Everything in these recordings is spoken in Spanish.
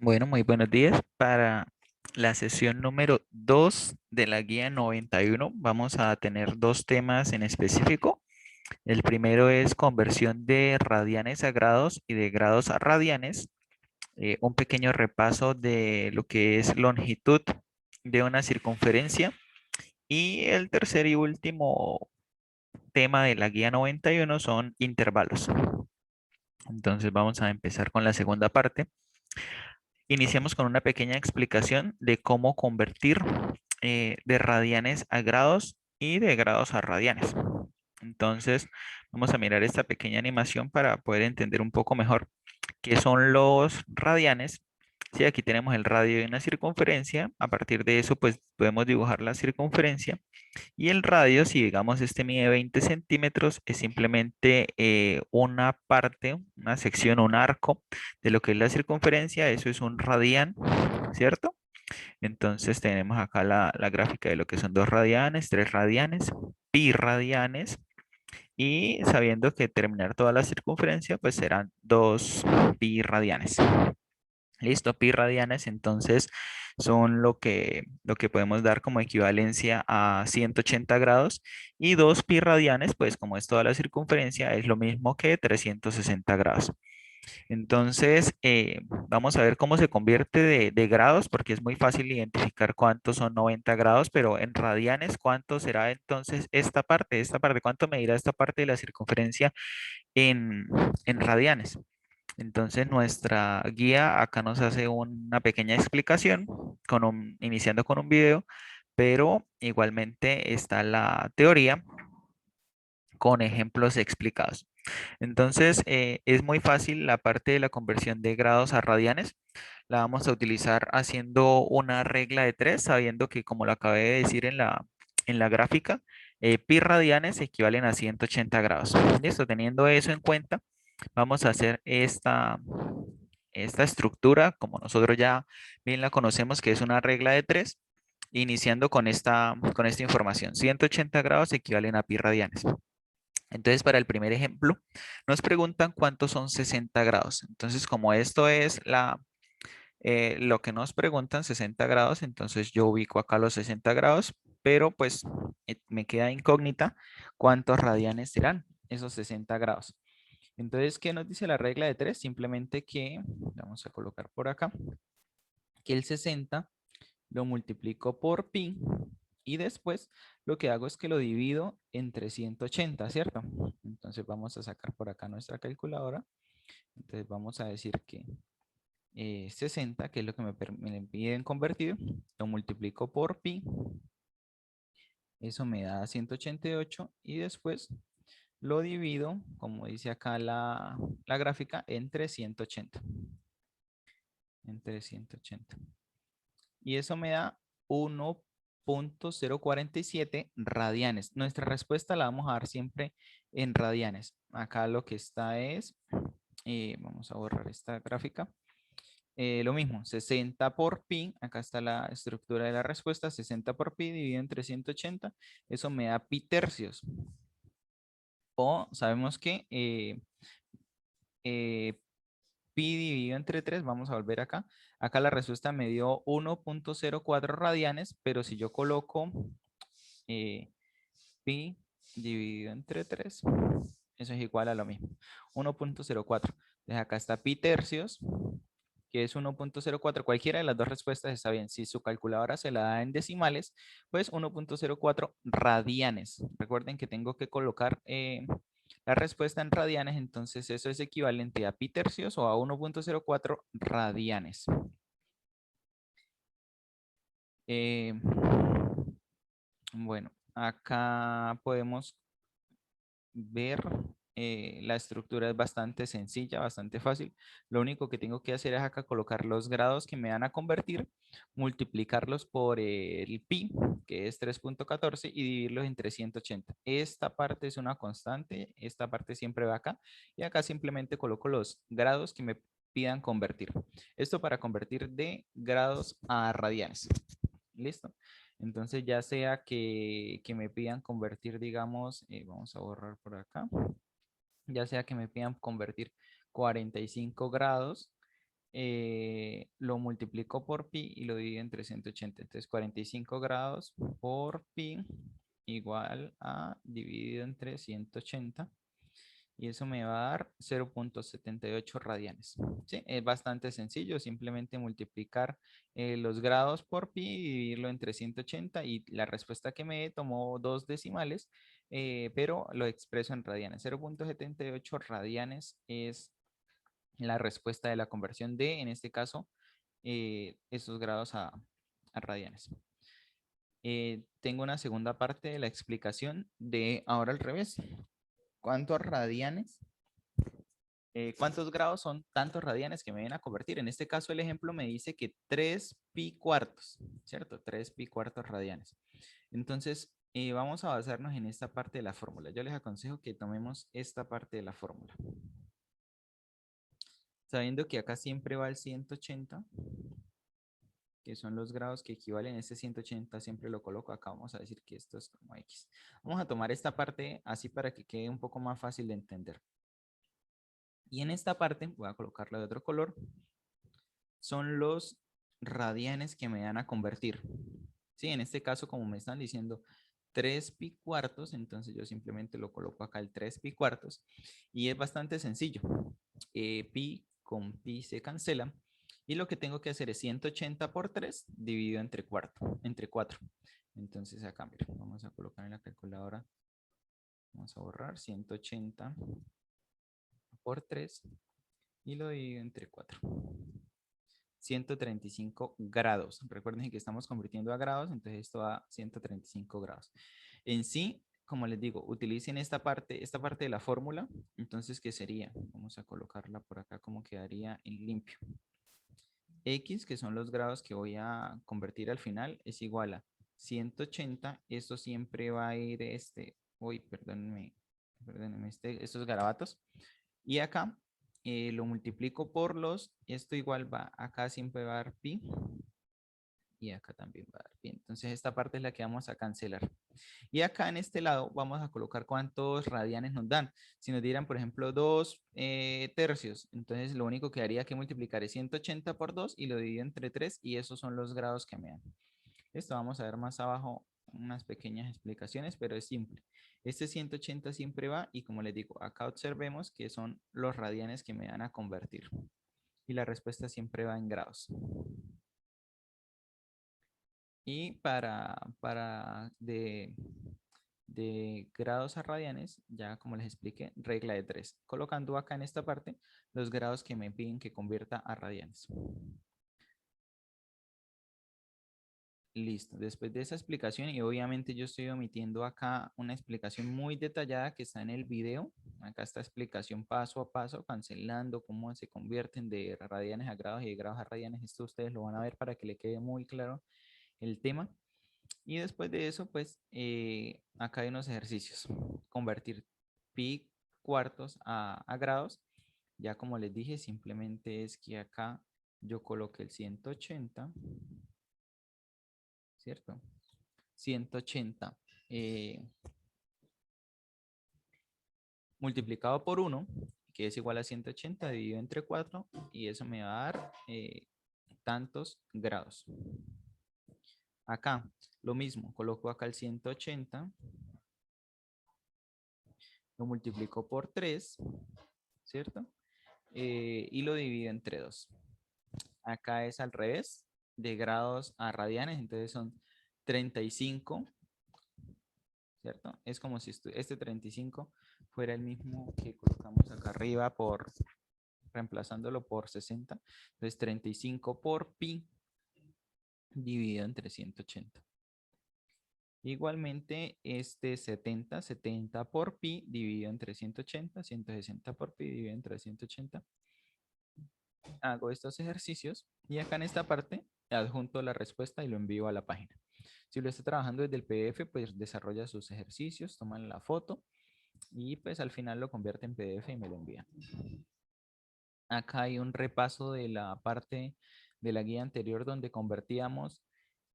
Bueno, muy buenos días. Para la sesión número 2 de la guía 91 vamos a tener dos temas en específico. El primero es conversión de radianes a grados y de grados a radianes. Un pequeño repaso de lo que es longitud de una circunferencia. Y el tercer y último tema de la guía 91 son intervalos. Entonces vamos a empezar con la segunda parte. Iniciamos con una pequeña explicación de cómo convertir de radianes a grados y de grados a radianes. Entonces, vamos a mirar esta pequeña animación para poder entender un poco mejor qué son los radianes. Sí, aquí tenemos el radio de una circunferencia. A partir de eso, pues podemos dibujar la circunferencia. Y el radio, si digamos este mide 20 centímetros, es simplemente una parte, una sección, un arco de lo que es la circunferencia. Eso es un radián, ¿cierto? Entonces tenemos acá la gráfica de lo que son 2 radianes, 3 radianes, pi radianes. Y sabiendo que terminar toda la circunferencia, pues serán 2 pi radianes. Listo, pi radianes, entonces son lo que podemos dar como equivalencia a 180 grados y 2 pi radianes, pues como es toda la circunferencia, es lo mismo que 360 grados. Entonces, vamos a ver cómo se convierte de grados, porque es muy fácil identificar cuántos son 90 grados, pero en radianes, ¿cuánto será entonces esta parte, cuánto medirá esta parte de la circunferencia en, en radianes? Entonces nuestra guía acá nos hace una pequeña explicación iniciando con un video, pero igualmente está la teoría con ejemplos explicados. Entonces es muy fácil la parte de la conversión de grados a radianes. La vamos a utilizar haciendo una regla de 3, sabiendo que como lo acabé de decir en la gráfica, pi radianes equivalen a 180 grados. Listo, teniendo eso en cuenta, vamos a hacer esta estructura, como nosotros ya bien la conocemos, que es una regla de 3, iniciando con esta información. 180 grados equivalen a pi radianes. Entonces, para el primer ejemplo, nos preguntan cuántos son 60 grados. Entonces, como esto es lo que nos preguntan, 60 grados, entonces yo ubico acá los 60 grados, pero pues me queda incógnita cuántos radianes serán esos 60 grados. Entonces, ¿qué nos dice la regla de 3? Simplemente que, vamos a colocar por acá, que el 60 lo multiplico por pi y después lo que hago es que lo divido entre 180, ¿cierto? Entonces vamos a sacar por acá nuestra calculadora. Entonces vamos a decir que 60, que es lo que me piden convertir, lo multiplico por pi. Eso me da 188 y después lo divido, como dice acá la gráfica, entre 180. Entre 180. Y eso me da 1,047 radianes. Nuestra respuesta la vamos a dar siempre en radianes. Acá lo que está es, vamos a borrar esta gráfica. Lo mismo, 60 por pi, acá está la estructura de la respuesta, 60 por pi dividido entre 180, eso me da pi tercios. O sabemos que eh, pi dividido entre 3, vamos a volver acá. Acá la respuesta me dio 1,04 radianes, pero si yo coloco eh, pi dividido entre 3, eso es igual a lo mismo, 1,04. Entonces acá está pi tercios, que es 1,04. Cualquiera de las dos respuestas está bien. Si su calculadora se la da en decimales, pues 1,04 radianes. Recuerden que tengo que colocar la respuesta en radianes, entonces eso es equivalente a pi tercios o a 1,04 radianes. Eh, bueno, acá podemos ver, la estructura es bastante sencilla, bastante fácil. Lo único que tengo que hacer es acá colocar los grados que me van a convertir, multiplicarlos por el pi, que es 3,14, y dividirlos entre 180. Esta parte es una constante, esta parte siempre va acá, y acá simplemente coloco los grados que me pidan convertir. Esto para convertir de grados a radianes. ¿Listo? Entonces ya sea que me pidan convertir, digamos, vamos a borrar por acá, ya sea que me pidan convertir 45 grados lo multiplico por pi y lo divido entre 180. Entonces 45 grados por pi igual a dividido entre 180 y eso me va a dar 0,78 radianes. ¿Sí? Es bastante sencillo, simplemente multiplicar los grados por pi y dividirlo entre 180 y la respuesta que me tomó dos decimales, pero lo expreso en radianes. 0,78 radianes es la respuesta de la conversión de, en este caso, estos grados a radianes. Tengo una segunda parte de la explicación de ahora al revés. ¿Cuántos radianes? ¿Cuántos grados son tantos radianes que me vienen a convertir? En este caso el ejemplo me dice que 3 pi cuartos, ¿cierto? 3 pi cuartos radianes. Entonces, vamos a basarnos en esta parte de la fórmula. Yo les aconsejo que tomemos esta parte de la fórmula. Sabiendo que acá siempre va el 180, que son los grados que equivalen a este 180, siempre lo coloco acá. Vamos a decir que esto es como X. Vamos a tomar esta parte así para que quede un poco más fácil de entender. Y en esta parte, voy a colocarla de otro color, son los radianes que me van a convertir. Sí, en este caso, como me están diciendo 3 pi cuartos, entonces yo simplemente lo coloco acá el 3 pi cuartos. Y es bastante sencillo. Pi con pi se cancela. Y lo que tengo que hacer es 180 por 3 dividido entre 4. Entonces acá, mira, vamos a colocar en la calculadora. Vamos a borrar 180 por 3 y lo divido entre 4. 135 grados. Recuerden que estamos convirtiendo a grados, entonces esto da 135 grados. En sí, como les digo, utilicen esta parte de la fórmula. Entonces, ¿qué sería? Vamos a colocarla por acá como quedaría en limpio. X, que son los grados que voy a convertir al final, es igual a 180. Esto siempre va a ir, perdónenme, estos garabatos. Y acá lo multiplico por esto igual va, acá siempre va a dar pi y acá también va a dar pi. Entonces esta parte es la que vamos a cancelar. Y acá en este lado vamos a colocar cuántos radianes nos dan. Si nos dieran, por ejemplo, 2 tercios, entonces lo único que haría que multiplicar es 180 por 2 y lo divido entre 3 y esos son los grados que me dan. Esto vamos a ver más abajo unas pequeñas explicaciones, pero es simple. Este 180 siempre va y como les digo, acá observemos que son los radianes que me van a convertir. Y la respuesta siempre va en grados. Y de grados a radianes, ya como les expliqué, regla de 3. Colocando acá en esta parte los grados que me piden que convierta a radianes. Listo, después de esa explicación, y obviamente yo estoy omitiendo acá una explicación muy detallada que está en el video. Acá está explicación paso a paso, cancelando cómo se convierten de radianes a grados y de grados a radianes. Esto ustedes lo van a ver para que le quede muy claro el tema. Y después de eso, pues acá hay unos ejercicios. Convertir pi cuartos a grados. Ya como les dije, simplemente es que acá yo coloque el 180. ¿Cierto? 180 multiplicado por 1, que es igual a 180 dividido entre 4, y eso me va a dar tantos grados. Acá, lo mismo, coloco acá el 180, lo multiplico por 3, ¿cierto? Y lo divido entre 2. Acá es al revés, de grados a radianes, entonces son 35, ¿cierto? Es como si este 35 fuera el mismo que colocamos acá arriba reemplazándolo por 60. Entonces 35 por pi dividido entre 180. Igualmente este 70 por pi dividido entre 180, 160 por pi dividido entre 180. Hago estos ejercicios y acá en esta parte adjunto la respuesta y lo envío a la página. Si lo está trabajando desde el PDF, pues desarrolla sus ejercicios, toman la foto y pues al final lo convierte en PDF y me lo envía. Acá hay un repaso de la parte de la guía anterior donde convertíamos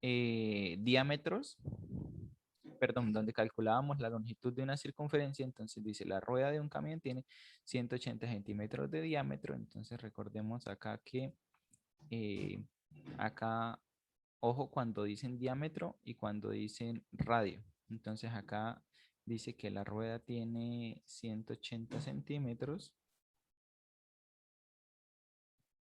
diámetros perdón, donde calculábamos la longitud de una circunferencia, entonces dice la rueda de un camión tiene 180 centímetros de diámetro, entonces recordemos acá que eh, acá, ojo cuando dicen diámetro y cuando dicen radio, entonces acá dice que la rueda tiene 180 centímetros,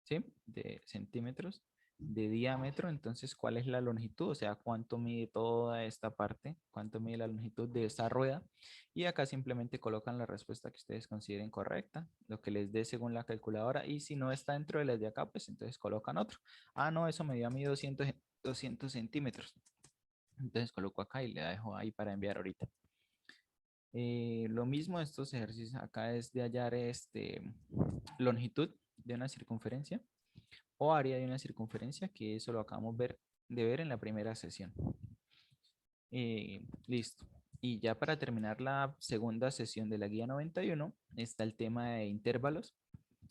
¿sí? De centímetros de diámetro, entonces, ¿cuál es la longitud? O sea, ¿cuánto mide toda esta parte? ¿Cuánto mide la longitud de esta rueda? Y acá simplemente colocan la respuesta que ustedes consideren correcta, lo que les dé según la calculadora, y si no está dentro de las de acá, pues entonces colocan otro. Ah, no, eso me dio a mí 200 centímetros. Entonces coloco acá y le dejo ahí para enviar ahorita. Lo mismo, estos ejercicios acá es de hallar longitud de una circunferencia o área de una circunferencia, que eso lo acabamos de ver en la primera sesión. Listo. Y ya para terminar la segunda sesión de la guía 91 está el tema de intervalos.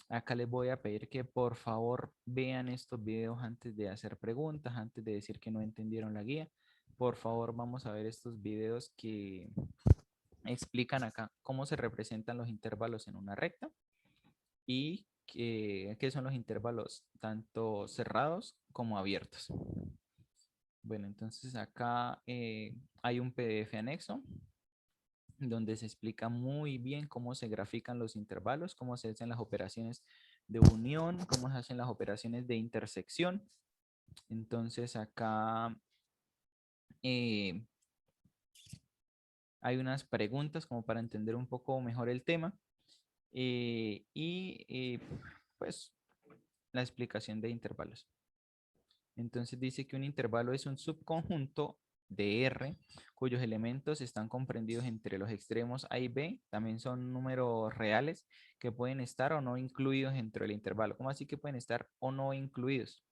Acá les voy a pedir que por favor vean estos videos antes de hacer preguntas, antes de decir que no entendieron la guía. Por favor, vamos a ver estos videos que explican acá cómo se representan los intervalos en una recta y qué son los intervalos tanto cerrados como abiertos. Bueno, entonces acá hay un PDF anexo donde se explica muy bien cómo se grafican los intervalos, cómo se hacen las operaciones de unión, cómo se hacen las operaciones de intersección. Entonces acá eh, hay unas preguntas como para entender un poco mejor el tema pues la explicación de intervalos. Entonces dice que un intervalo es un subconjunto de R cuyos elementos están comprendidos entre los extremos A y B. También son números reales que pueden estar o no incluidos dentro del intervalo. ¿Cómo así que pueden estar o no incluidos?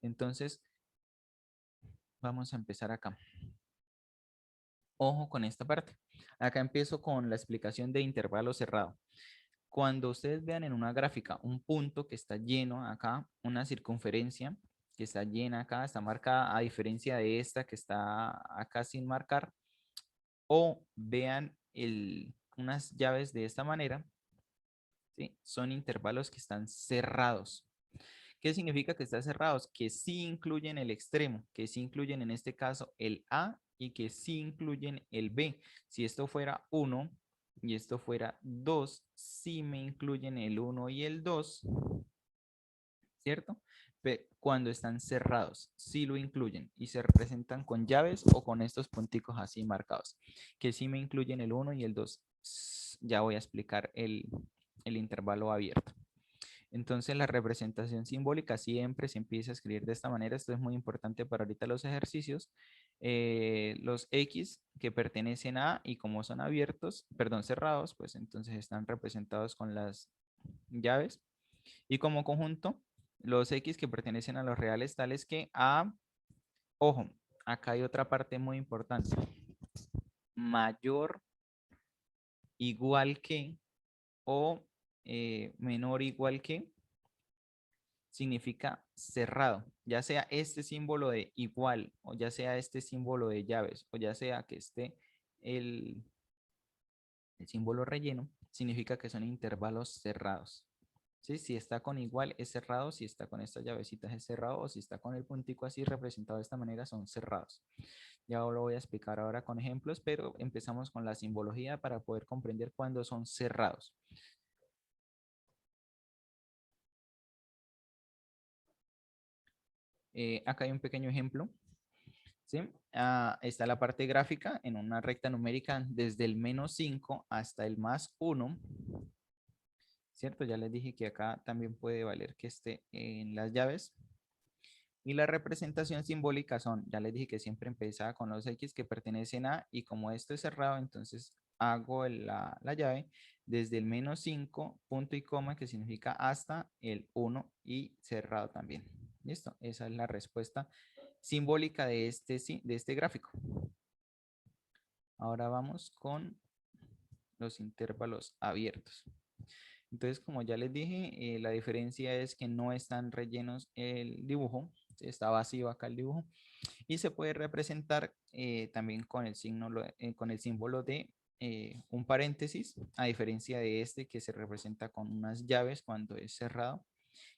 Entonces, vamos a empezar acá. Ojo con esta parte. Acá empiezo con la explicación de intervalo cerrado. Cuando ustedes vean en una gráfica un punto que está lleno acá, una circunferencia que está llena acá, está marcada a diferencia de esta que está acá sin marcar, o vean unas llaves de esta manera, ¿sí? Son intervalos que están cerrados. ¿Qué significa que están cerrados? Que sí incluyen el extremo, que sí incluyen en este caso el A y que sí incluyen el B. Si esto fuera 1 y esto fuera 2, sí me incluyen el 1 y el 2, ¿cierto? Cuando están cerrados, sí lo incluyen y se representan con llaves o con estos punticos así marcados, que sí me incluyen el 1 y el 2. Ya voy a explicar el intervalo abierto. Entonces la representación simbólica siempre se empieza a escribir de esta manera. Esto es muy importante para ahorita los ejercicios. Los X que pertenecen a y como son abiertos, perdón, cerrados, pues entonces están representados con las llaves. Y como conjunto, los X que pertenecen a los reales tales que A, ojo, acá hay otra parte muy importante. Mayor, igual que o menor, igual que significa cerrado, ya sea este símbolo de igual o ya sea este símbolo de llaves o ya sea que esté el, el símbolo relleno, significa que son intervalos cerrados. ¿Sí? Si está con igual es cerrado, si está con estas llavecitas es cerrado o si está con el puntico así representado de esta manera son cerrados. Ya lo voy a explicar ahora con ejemplos, pero empezamos con la simbología para poder comprender cuándo son cerrados. Acá hay un pequeño ejemplo. ¿Sí? Está la parte gráfica en una recta numérica desde el -5 hasta el +1, ¿cierto? Ya les dije que acá también puede valer que esté en las llaves. Y la representación simbólica son, ya les dije que siempre empieza con los X que pertenecen a, y como esto es cerrado, entonces hago la llave desde el -5, punto y coma, que significa hasta el 1 y cerrado también. ¿Listo? Esa es la respuesta simbólica de este gráfico. Ahora vamos con los intervalos abiertos. Entonces, como ya les dije, la diferencia es que no están rellenos el dibujo, ¿sí? Está vacío acá el dibujo. Y se puede representar también con el signo, con el símbolo de un paréntesis, a diferencia de este que se representa con unas llaves cuando es cerrado,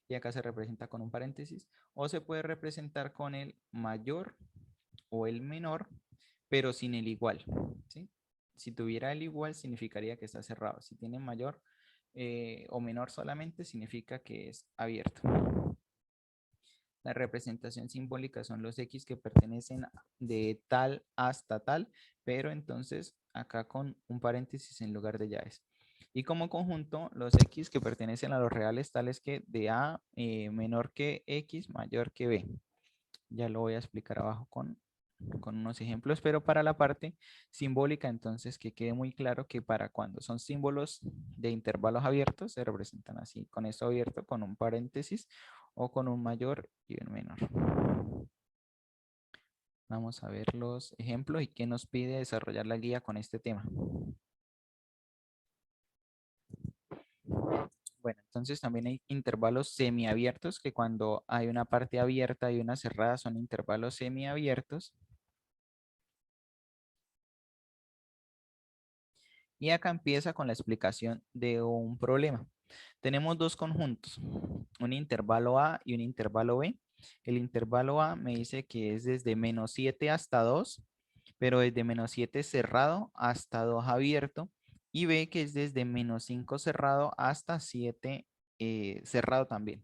y acá se representa con un paréntesis, o se puede representar con el mayor o el menor, pero sin el igual, ¿sí? Si tuviera el igual, significaría que está cerrado. Si tiene mayor o menor solamente, significa que es abierto. La representación simbólica son los X que pertenecen de tal hasta tal, pero entonces acá con un paréntesis en lugar de llaves. Y como conjunto, los X que pertenecen a los reales tales que de A menor que X mayor que B. Ya lo voy a explicar abajo con unos ejemplos, pero para la parte simbólica, entonces que quede muy claro que para cuando son símbolos de intervalos abiertos, se representan así, con esto abierto, con un paréntesis o con un mayor y un menor. Vamos a ver los ejemplos y qué nos pide desarrollar la guía con este tema. Bueno, entonces también hay intervalos semiabiertos, que cuando hay una parte abierta y una cerrada son intervalos semiabiertos. Y acá empieza con la explicación de un problema. Tenemos dos conjuntos, un intervalo A y un intervalo B. El intervalo A me dice que es desde -7 hasta 2, pero desde -7 cerrado hasta 2 abierto. Y B que es desde -5 cerrado hasta 7 cerrado también.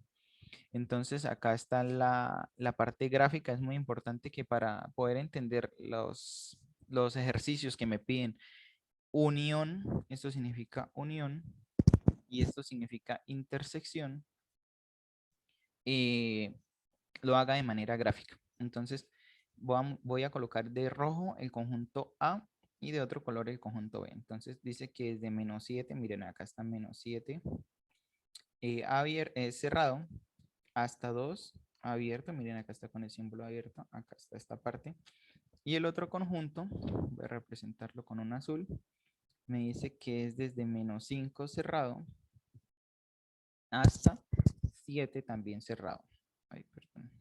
Entonces acá está la parte gráfica. Es muy importante que para poder entender los ejercicios que me piden unión, esto significa unión y esto significa intersección, eh, lo haga de manera gráfica. Entonces voy a colocar de rojo el conjunto A y de otro color el conjunto B. Entonces dice que es de -7, miren acá está -7, cerrado, hasta 2 abierto, miren acá está con el símbolo abierto, acá está esta parte. Y el otro conjunto, voy a representarlo con un azul, me dice que es desde -5 cerrado hasta 7 también cerrado. Ay, perdón.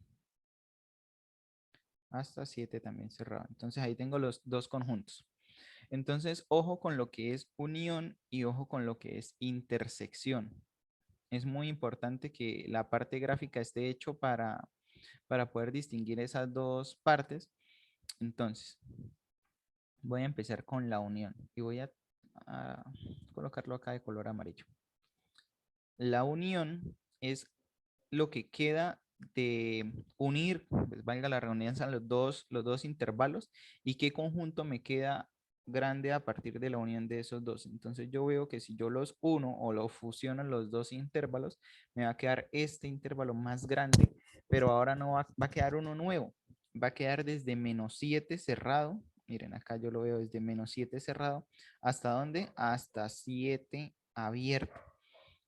Hasta 7 también cerrado. Entonces ahí tengo los dos conjuntos. Entonces, ojo con lo que es unión y ojo con lo que es intersección. Es muy importante que la parte gráfica esté hecho para poder distinguir esas dos partes. Entonces, voy a empezar con la unión y voy a colocarlo acá de color amarillo. La unión es lo que queda de unir, pues valga la redundancia, los dos intervalos y qué conjunto me queda grande a partir de la unión de esos dos. Entonces yo veo que si yo los uno o los fusiono los dos intervalos, me va a quedar este intervalo más grande, pero ahora no va a quedar uno nuevo, va a quedar desde -7 cerrado. Miren, acá yo lo veo desde -7 cerrado. ¿Hasta dónde? Hasta 7 abierto.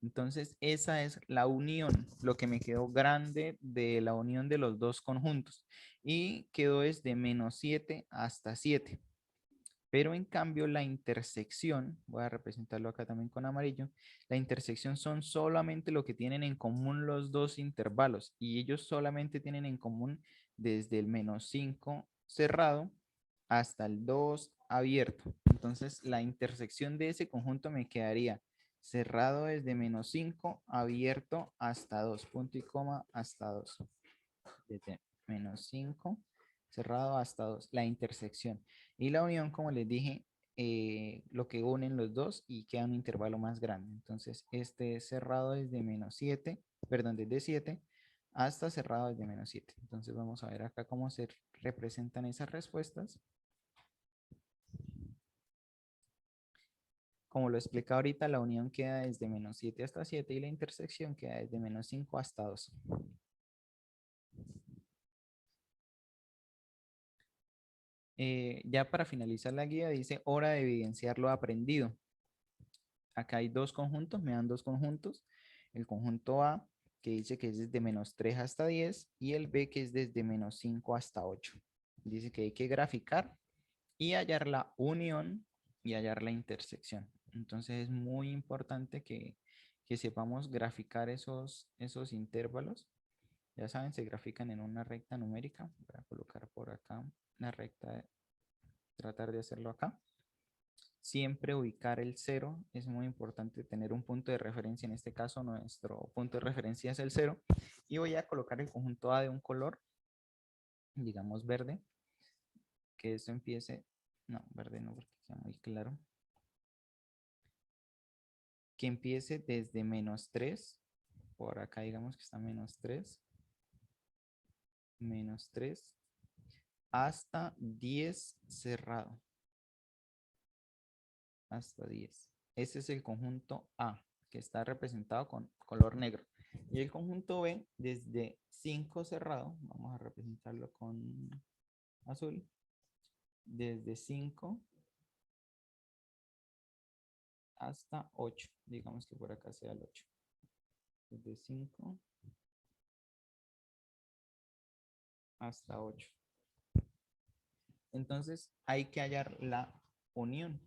Entonces, esa es la unión, lo que me quedó grande de la unión de los dos conjuntos. Y quedó desde -7 hasta 7. Pero en cambio, la intersección, voy a representarlo acá también con amarillo, la intersección son solamente lo que tienen en común los dos intervalos. Y ellos solamente tienen en común desde el -5 cerrado hasta el 2 abierto. Entonces, la intersección de ese conjunto me quedaría cerrado desde -5, abierto hasta 2, punto y coma hasta 2. Desde -5, cerrado hasta 2, la intersección. Y la unión, como les dije, lo que unen los dos y queda un intervalo más grande. Entonces, este es cerrado desde -7, perdón, desde 7 hasta cerrado desde -7. Entonces, vamos a ver acá cómo se representan esas respuestas. Como lo explica ahorita, la unión queda desde -7 hasta 7 y la intersección queda desde -5 hasta 2. Ya para finalizar la guía dice hora de evidenciar lo aprendido. Acá hay dos conjuntos, me dan dos conjuntos. El conjunto A que dice que es desde -3 hasta 10 y el B que es desde -5 hasta 8. Dice que hay que graficar y hallar la unión y hallar la intersección. Entonces es muy importante que sepamos graficar esos intervalos Ya saben, se grafican en una recta numérica. Voy a colocar por acá la recta, tratar de hacerlo acá. Siempre ubicar el 0. Es muy importante tener un punto de referencia. En este caso, nuestro punto de referencia es el 0. Y voy a colocar el conjunto A de un color, digamos verde. Que esto empiece... No, verde no, porque queda muy claro. Que empiece desde -3. Por acá digamos que está -3. -3 hasta 10 cerrado. Hasta 10. Ese es el conjunto A, que está representado con color negro. Y el conjunto B, desde 5 cerrado, vamos a representarlo con azul, desde 5 hasta 8. Digamos que por acá sea el 8. Desde 5 hasta 8. Entonces hay que hallar la unión.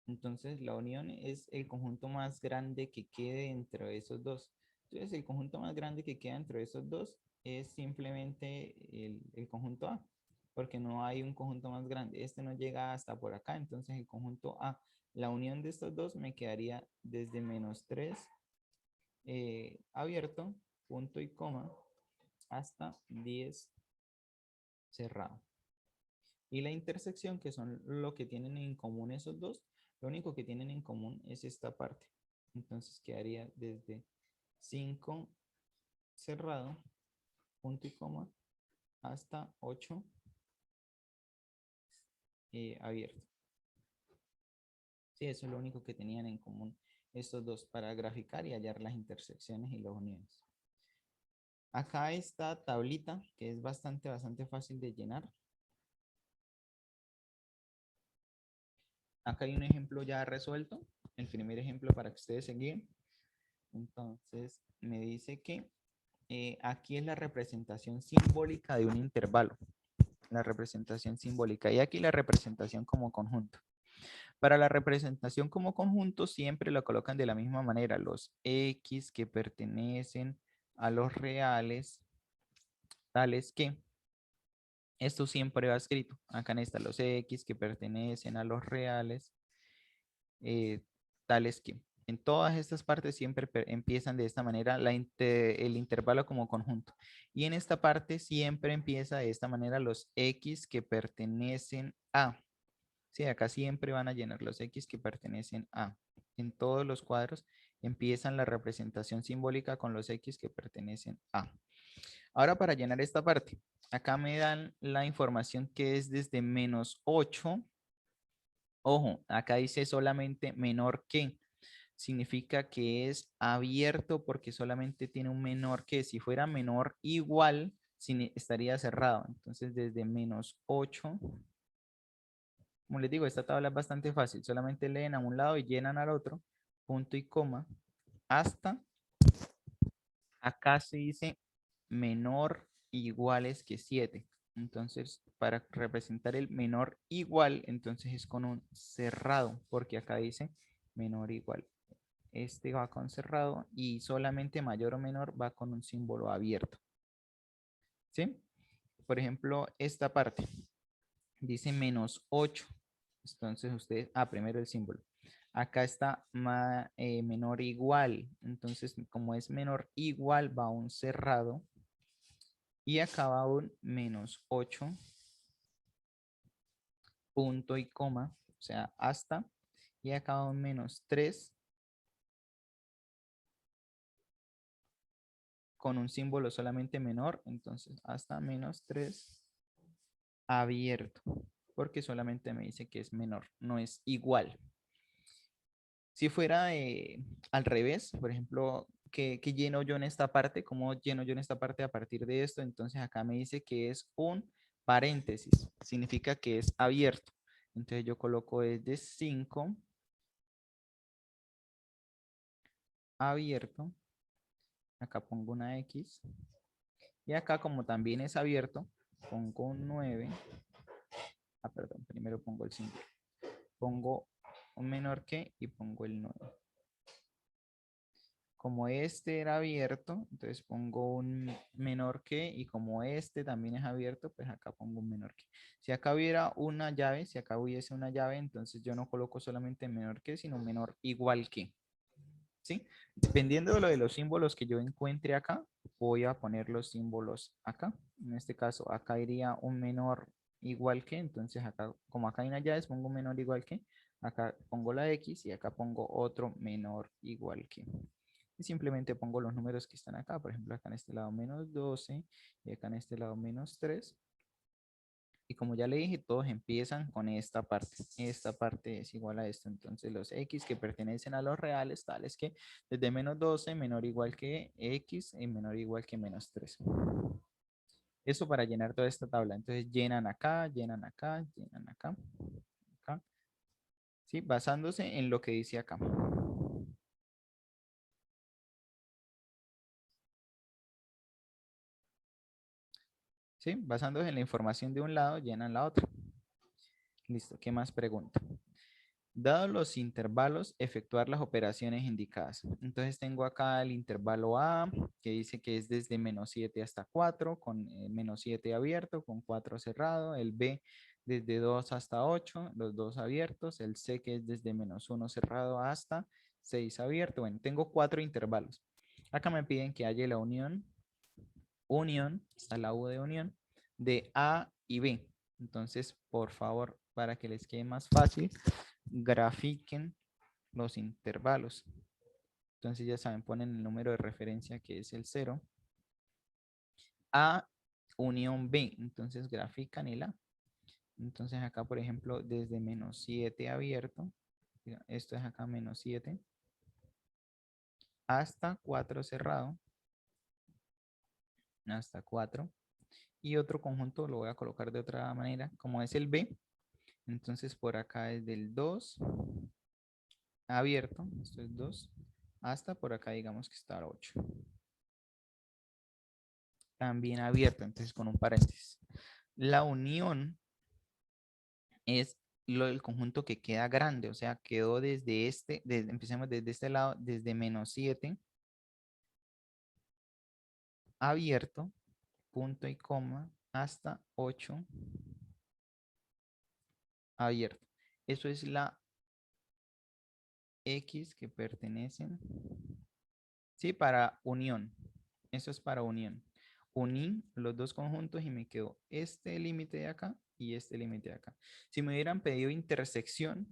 Entonces la unión es el conjunto más grande que quede entre esos dos. Entonces el conjunto más grande que queda entre esos dos es simplemente el conjunto A, porque no hay un conjunto más grande. Este no llega hasta por acá, entonces el conjunto A, la unión de estos dos me quedaría desde -3 abierto, punto y coma, hasta 10 cerrado. Y la intersección, que son lo que tienen en común esos dos, lo único que tienen en común es esta parte. Entonces quedaría desde 5 cerrado, punto y coma, hasta 8 abierto. Sí, eso es lo único que tenían en común estos dos para graficar y hallar las intersecciones y las uniones. Acá esta tablita, que es bastante fácil de llenar. Acá hay un ejemplo ya resuelto, el primer ejemplo para que ustedes se guíen. Entonces me dice que aquí es la representación simbólica de un intervalo. La representación simbólica. Y aquí la representación como conjunto. Para la representación como conjunto siempre lo colocan de la misma manera. Los X que pertenecen a los reales, tales que... Esto siempre va escrito. Acá están los X que pertenecen a los reales, tales que. En todas estas partes siempre empiezan de esta manera el intervalo como conjunto. Y en esta parte siempre empieza de esta manera los X que pertenecen a. Sí, acá siempre van a llenar los X que pertenecen a. En todos los cuadros empiezan la representación simbólica con los X que pertenecen a. Ahora para llenar esta parte, acá me dan la información que es desde -8. Ojo, acá dice solamente menor que. Significa que es abierto porque solamente tiene un menor que. Si fuera menor igual, estaría cerrado. Entonces desde -8. Como les digo, esta tabla es bastante fácil. Solamente leen a un lado y llenan al otro. Punto y coma. Hasta acá se dice menor iguales que 7. Entonces, para representar el menor igual, entonces es con un cerrado, porque acá dice menor igual. Este va con cerrado y solamente mayor o menor va con un símbolo abierto. ¿Sí? Por ejemplo, esta parte dice -8. Entonces ustedes, primero el símbolo. Acá está menor igual. Entonces, como es menor igual, va un cerrado. Y acá va un -8, punto y coma, o sea, hasta. Y acá va un -3 con un símbolo solamente menor. Entonces, hasta -3 abierto. Porque solamente me dice que es menor, no es igual. Si fuera al revés, por ejemplo, ¿qué lleno yo en esta parte? ¿Cómo lleno yo en esta parte a partir de esto? Entonces acá me dice que es un paréntesis. Significa que es abierto. Entonces yo coloco desde 5 abierto. Acá pongo una X. Y acá como también es abierto, pongo un 9. Perdón, primero pongo el símbolo. Pongo un menor que y pongo el 9. como este era abierto, entonces pongo un menor que, y como este también es abierto, pues acá pongo un menor que. Si acá hubiera una llave, si acá hubiese una llave, entonces yo no coloco solamente menor que, sino menor igual que. ¿Sí? Dependiendo de lo de los símbolos que yo encuentre acá, voy a poner los símbolos acá. En este caso, acá iría un menor igual que, entonces acá, como acá hay una llave, pongo un menor igual que, acá pongo la X y acá pongo otro menor igual que. Y simplemente pongo los números que están acá, por ejemplo, acá en este lado -12 y acá en este lado -3. Y como ya le dije, todos empiezan con esta parte. Esta parte es igual a esto. Entonces los X que pertenecen a los reales, tales que desde -12 menor o igual que X y menor o igual que -3. Eso para llenar toda esta tabla. Entonces llenan acá, llenan acá, llenan acá, acá. ¿Sí? Basándose en lo que dice acá. ¿Sí? Basándose en la información de un lado, llenan la otra. Listo. ¿Qué más pregunta? Dados los intervalos, efectuar las operaciones indicadas. Entonces tengo acá el intervalo A, que dice que es desde -7 hasta 4, con -7 abierto, con 4 cerrado. El B desde 2 hasta 8, los dos abiertos. El C que es desde -1 cerrado hasta 6 abierto. Bueno, tengo 4 intervalos. Acá me piden que haya la unión, está la U de unión, de A y B. Entonces, por favor, para que les quede más fácil, grafiquen los intervalos. Entonces ya saben, ponen el número de referencia que es el 0. A unión B. Entonces grafican el A. Entonces acá, por ejemplo, desde -7 abierto, esto es acá -7, hasta 4 cerrado, hasta 4. Y otro conjunto lo voy a colocar de otra manera, como es el B. Entonces por acá es del 2 abierto, esto es 2, hasta por acá digamos que está el 8. También abierto, entonces con un paréntesis. La unión es lo del conjunto que queda grande, o sea, quedó desde empecemos desde este lado, desde -7 abierto, punto y coma, hasta 8 abierto. Eso es la X que pertenecen, sí, para unión. Eso es para unión. Uní los dos conjuntos y me quedó este límite de acá y este límite de acá. Si me hubieran pedido intersección,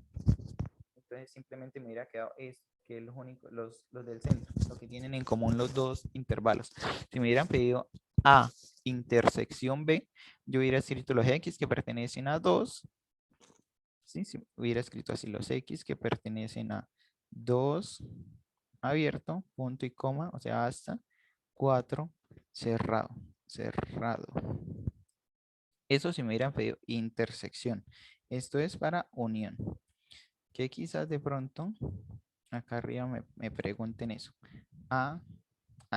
entonces simplemente me hubiera quedado esto, que es los del centro, lo que tienen en común los dos intervalos. Si me hubieran pedido A intersección B, yo hubiera escrito los X que pertenecen a 2. ¿Sí? Si hubiera escrito así los X que pertenecen a 2 abierto, punto y coma, o sea, hasta 4 cerrado, cerrado. Eso si me hubieran pedido intersección. Esto es para unión. Que quizás de pronto acá arriba me pregunten eso.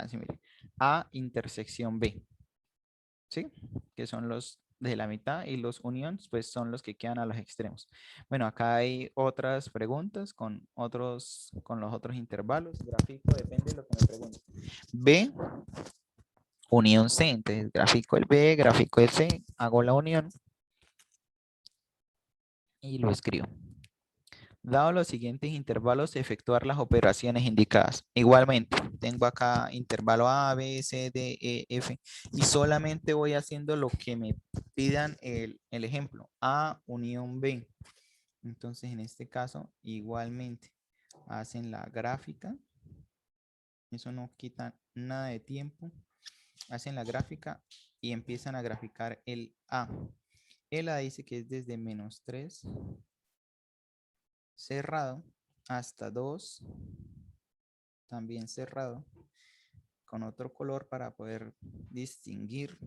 Sí, mire. A intersección B. ¿Sí? Que son los de la mitad y los unions, pues son los que quedan a los extremos. Bueno, acá hay otras preguntas con los otros intervalos. Gráfico, depende de lo que me pregunten. B, unión C. Entonces, gráfico el B, gráfico el C, hago la unión y lo escribo. Dado los siguientes intervalos, efectuar las operaciones indicadas. Igualmente, tengo acá intervalo A, B, C, D, E, F y solamente voy haciendo lo que me pidan el ejemplo. A unión B. Entonces, en este caso, igualmente, hacen la gráfica. Eso no quita nada de tiempo. Hacen la gráfica y empiezan a graficar el A. El A dice que es desde -3 cerrado hasta 2 también cerrado con otro color para poder distinguir.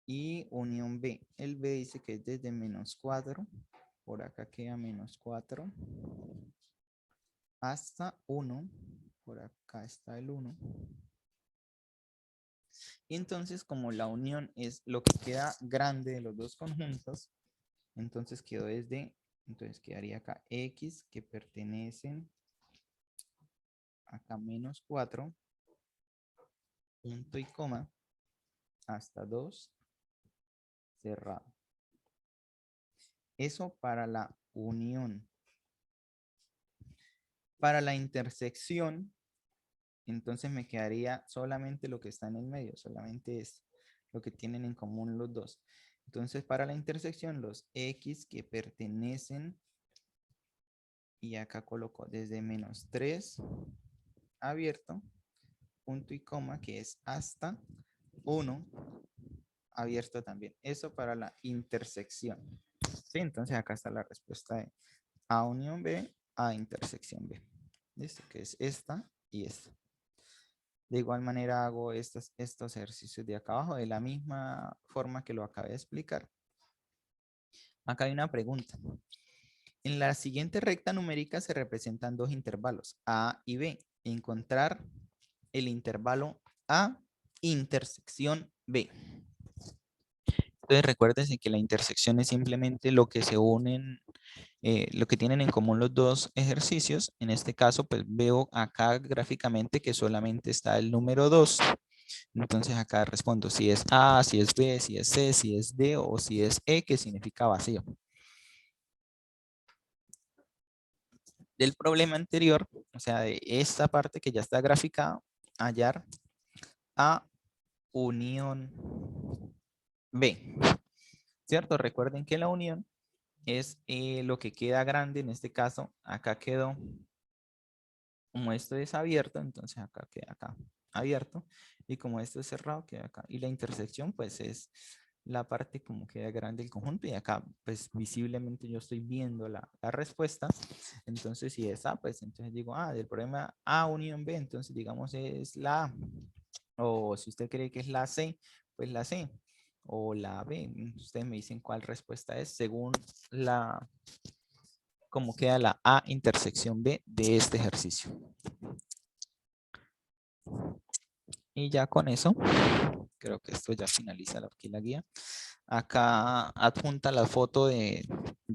Y unión B, el B dice que es desde -4, por acá queda -4 hasta 1, por acá está el 1. Y entonces como la unión es lo que queda grande de los dos conjuntos, entonces entonces quedaría acá X que pertenecen acá menos 4, punto y coma, hasta 2, cerrado. Eso para la unión. Para la intersección, entonces me quedaría solamente lo que está en el medio, solamente es lo que tienen en común los dos. Entonces, para la intersección, los X que pertenecen, y acá coloco desde menos 3 abierto, punto y coma, que es hasta 1 abierto también. Eso para la intersección. Sí, entonces acá está la respuesta de A unión B a intersección B. ¿Listo? Que es esta y esta. De igual manera hago estos ejercicios de acá abajo de la misma forma que lo acabé de explicar. Acá hay una pregunta. En la siguiente recta numérica se representan dos intervalos, A y B. Encontrar el intervalo A intersección B. Entonces recuérdense que la intersección es simplemente lo que se unen, lo que tienen en común los dos ejercicios. En este caso, pues veo acá gráficamente que solamente está el número 2. Entonces acá respondo si es A, si es B, si es C, si es D o si es E, que significa vacío. Del problema anterior, o sea, de esta parte que ya está graficada, hallar A unión B. ¿Cierto? Recuerden que la unión es lo que queda grande, en este caso, acá quedó, como esto es abierto, entonces acá queda acá abierto, y como esto es cerrado, queda acá. Y la intersección, pues es la parte como queda grande el conjunto, y acá, pues visiblemente yo estoy viendo la respuesta. Entonces, si es A, pues entonces digo, del problema A unión B, entonces digamos es la A. O si usted cree que es la C, pues la C. O la B. Ustedes me dicen cuál respuesta es según cómo queda la A intersección B de este ejercicio. Y ya con eso, creo que esto ya finaliza aquí la guía. Acá adjunta la foto de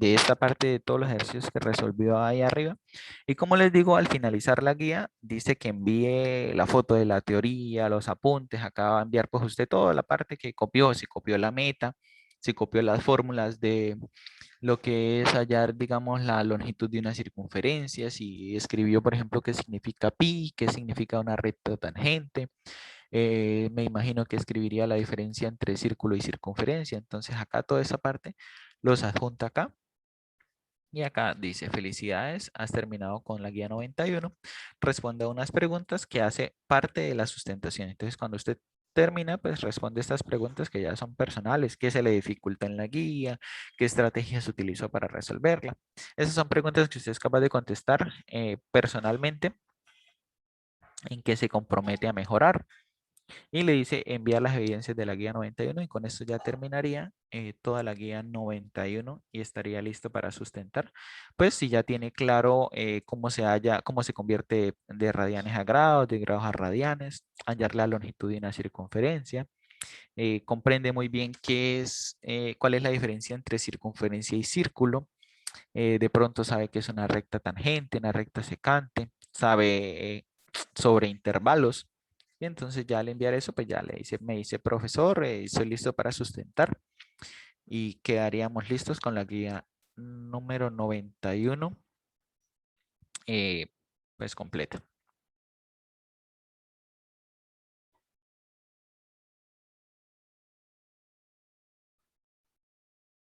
esta parte de todos los ejercicios que resolvió ahí arriba. Y como les digo, al finalizar la guía, dice que envíe la foto de la teoría, los apuntes. Acá va a enviar pues usted toda la parte que copió, si copió la meta, si copió las fórmulas de lo que es hallar, digamos, la longitud de una circunferencia, si escribió, por ejemplo, qué significa pi, qué significa una recta tangente. Me imagino que escribiría la diferencia entre círculo y circunferencia. Entonces acá toda esa parte los adjunta acá. Y acá dice, felicidades, has terminado con la guía 91. Responde a unas preguntas que hace parte de la sustentación. Entonces cuando usted termina, pues responde estas preguntas que ya son personales. ¿Qué se le dificulta en la guía? ¿Qué estrategias utilizó para resolverla? Esas son preguntas que usted es capaz de contestar personalmente, en que se compromete a mejorar. Y le dice enviar las evidencias de la guía 91 y con esto ya terminaría toda la guía 91 y estaría listo para sustentar. Pues si ya tiene claro cómo se convierte de radianes a grados, de grados a radianes, hallar la longitud de una circunferencia, comprende muy bien cuál es la diferencia entre circunferencia y círculo, de pronto sabe que es una recta tangente, una recta secante, sabe sobre intervalos. Y entonces ya al enviar eso, pues ya me dice, profesor, estoy listo para sustentar. Y quedaríamos listos con la guía número 91, pues completa.